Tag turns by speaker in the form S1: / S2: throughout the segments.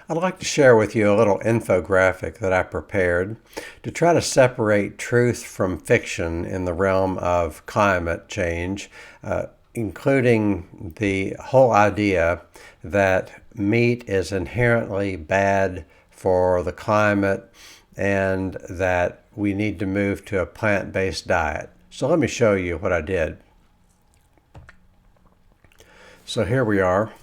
S1: I'd like to share with you a little infographic that I prepared to try to separate truth from fiction in the realm of climate change, including the whole idea that meat is inherently bad for the climate and that we need to move to a plant-based diet. So let me show you what I did. So here we are.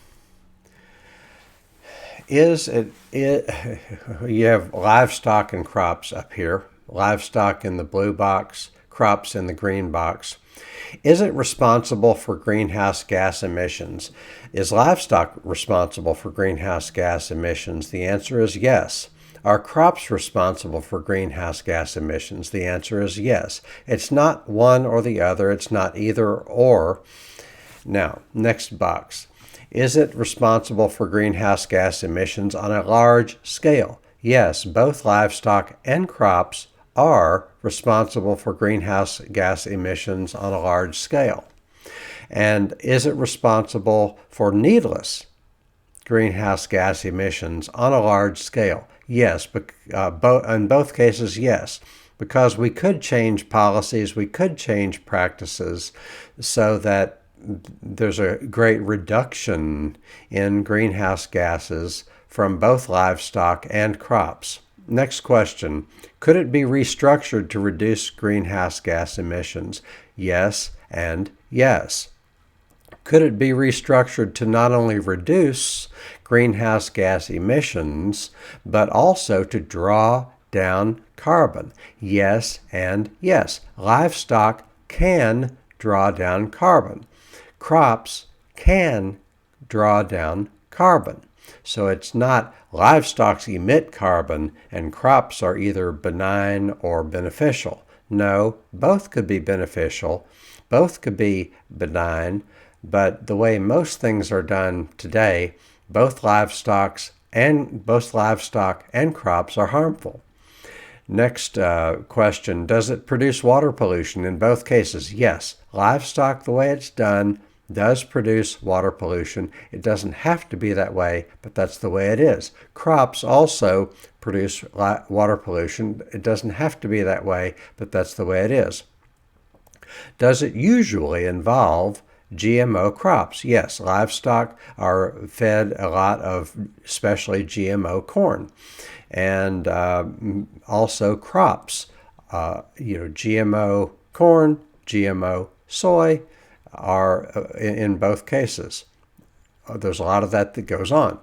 S1: You have livestock and crops up here, livestock in the blue box, crops in the green box. Is it responsible for greenhouse gas emissions? Is livestock responsible for greenhouse gas emissions? The answer is yes. Are crops responsible for greenhouse gas emissions? The answer is yes. It's not one or the other. It's not either or. Now, next box. Is it responsible for greenhouse gas emissions on a large scale? Yes, both livestock and crops are responsible for greenhouse gas emissions on a large scale. And is it responsible for needless greenhouse gas emissions on a large scale? Yes, in both cases, yes. Because we could change policies, we could change practices so that there's a great reduction in greenhouse gases from both livestock and crops. Next question. Could it be restructured to reduce greenhouse gas emissions? Yes and yes. Could it be restructured to not only reduce greenhouse gas emissions, but also to draw down carbon? Yes and yes. Livestock can draw down carbon. Crops can draw down carbon. So it's not livestock emit carbon and crops are either benign or beneficial. No, both could be beneficial, both could be benign, but the way most things are done today, both livestock and crops are harmful. Next question, does it produce water pollution? In both cases, yes. Livestock, the way it's done, does produce water pollution. It doesn't have to be that way, but that's the way it is. Crops also produce water pollution. It doesn't have to be that way, but that's the way it is. Does it usually involve GMO crops? Yes, livestock are fed a lot of especially GMO corn, and also crops. GMO corn, GMO soy are in both cases. There's a lot of that goes on.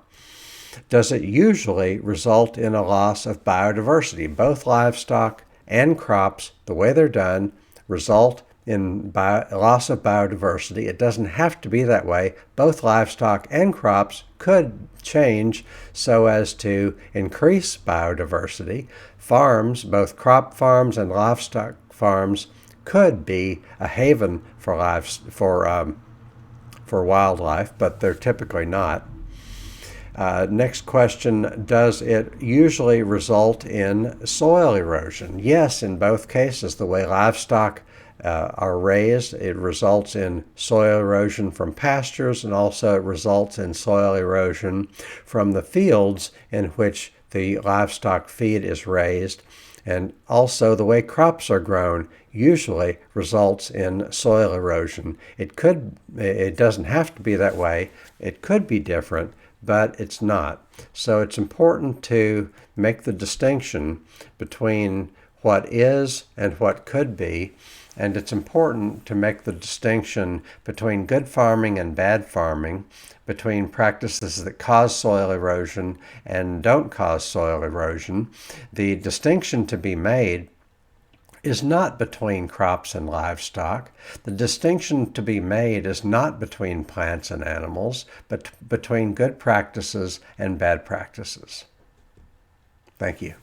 S1: Does it usually result in a loss of biodiversity? Both livestock and crops, the way they're done, result in loss of biodiversity. It doesn't have to be that way. Both livestock and crops could change so as to increase biodiversity. Farms, both crop farms and livestock farms, could be a haven for wildlife, but they're typically not. Next question, does it usually result in soil erosion? Yes, in both cases. The way livestock are raised, it results in soil erosion from pastures, and also it results in soil erosion from the fields in which the livestock feed is raised. And also the way crops are grown usually results in soil erosion. It doesn't have to be that way. It could be different, but it's not. So it's important to make the distinction between what is and what could be. And it's important to make the distinction between good farming and bad farming, between practices that cause soil erosion and don't cause soil erosion. The distinction to be made is not between crops and livestock. The distinction to be made is not between plants and animals, but between good practices and bad practices. Thank you.